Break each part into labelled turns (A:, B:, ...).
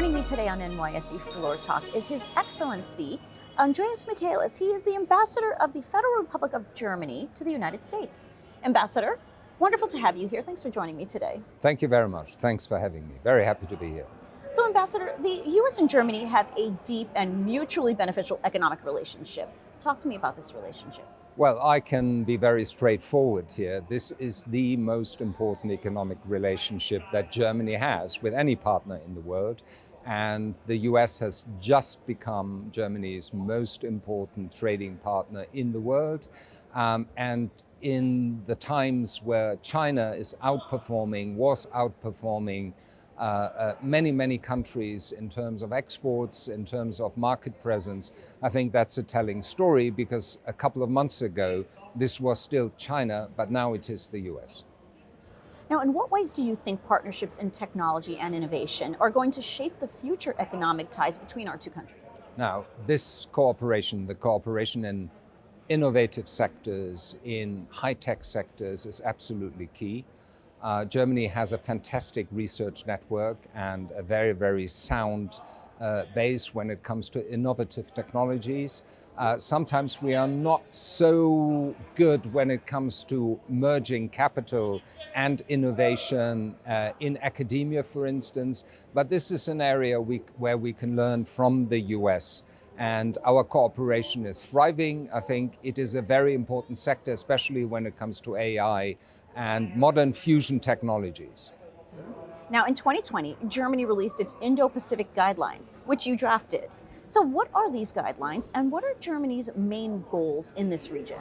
A: Joining me today on NYSE Floor Talk is His Excellency Andreas Michaelis. He is the Ambassador of the Federal Republic of Germany to the United States. Ambassador, wonderful to have you here. Thanks for joining me today.
B: Thank you very much. Thanks for having me. Very happy to be here.
A: So, Ambassador, the U.S. and Germany have a deep and mutually beneficial economic relationship. Talk to me about this relationship.
B: Well, I can be very straightforward here. This is the most important economic relationship that Germany has with any partner in the world. And the US has just become Germany's most important trading partner in the world. And in the times where China was outperforming many countries in terms of exports, in terms of market presence, I think that's a telling story, because a couple of months ago, this was still China, but now it is the US.
A: Now, in what ways do you think partnerships in technology and innovation are going to shape the future economic ties between our two countries?
B: Now, this cooperation, the cooperation in innovative sectors, in high-tech sectors, is absolutely key. Germany has a fantastic research network and a very sound base when it comes to innovative technologies. Sometimes we are not so good when it comes to merging capital and innovation in academia, for instance, but this is an area where we can learn from the US. And our cooperation is thriving. I think it is a very important sector, especially when it comes to AI and modern fusion technologies.
A: Now, in 2020, Germany released its Indo-Pacific guidelines, which you drafted. So what are these guidelines, and what are Germany's main goals in this region?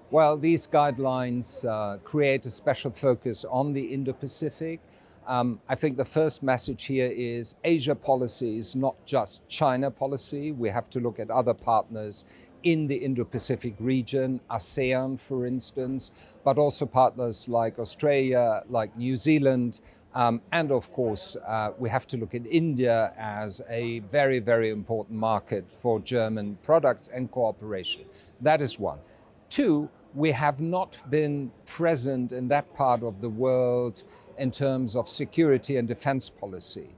B: Well, these guidelines create a special focus on the Indo-Pacific. I think the first message here is Asia policy is not just China policy. We have to look at other partners in the Indo-Pacific region, ASEAN, for instance, but also partners like Australia, like New Zealand, and of course, we have to look at India as a very important market for German products and cooperation. That is one. Two, we have not been present in that part of the world in terms of security and defense policy.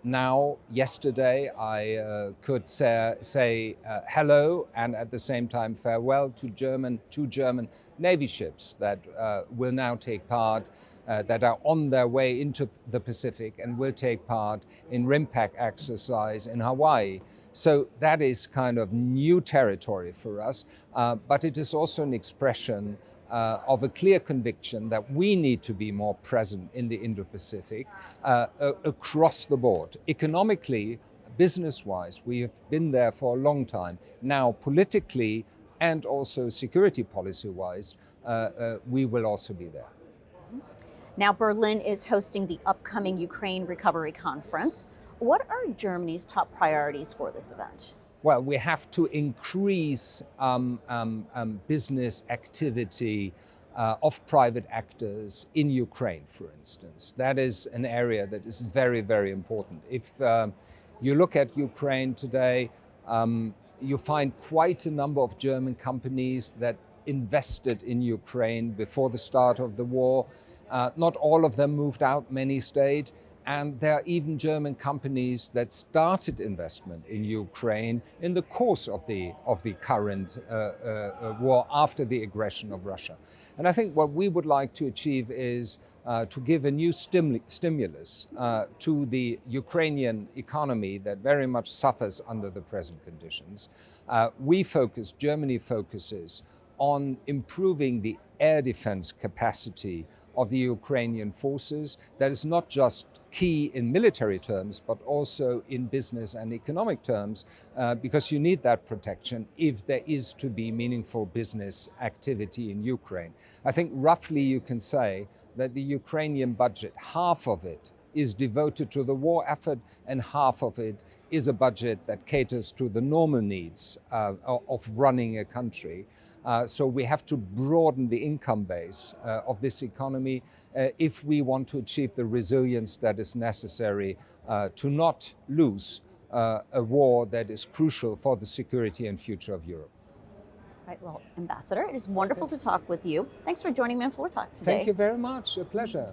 B: Now, yesterday, I could say hello and at the same time farewell to two German Navy ships that will now take part, that are on their way into the Pacific and will take part in RIMPAC exercise in Hawaii. So that is kind of new territory for us, but it is also an expression of a clear conviction that we need to be more present in the Indo-Pacific across the board. Economically, business-wise, we have been there for a long time. Now, politically and also security policy-wise, we will also be there.
A: Now, Berlin is hosting the upcoming Ukraine Recovery Conference. What are Germany's top priorities for this event?
B: Well, we have to increase business activity of private actors in Ukraine, for instance. That is an area that is very important. If you look at Ukraine today, you find quite a number of German companies that invested in Ukraine before the start of the war. Not all of them moved out, many stayed. And there are even German companies that started investment in Ukraine in the course of the current war after the aggression of Russia. And I think what we would like to achieve is to give a new stimulus to the Ukrainian economy that very much suffers under the present conditions. Germany focuses on improving the air defense capacity of the Ukrainian forces. That is not just key in military terms, but also in business and economic terms, because you need that protection if there is to be meaningful business activity in Ukraine. I think roughly you can say that the Ukrainian budget, half of it is devoted to the war effort and half of it is a budget that caters to the normal needs of running a country. So we have to broaden the income base of this economy if we want to achieve the resilience that is necessary to not lose a war that is crucial for the security and future of Europe.
A: Right, well, Ambassador, it is wonderful to talk with you. Thanks for joining me on Floor Talk today.
B: Thank you very much. A pleasure.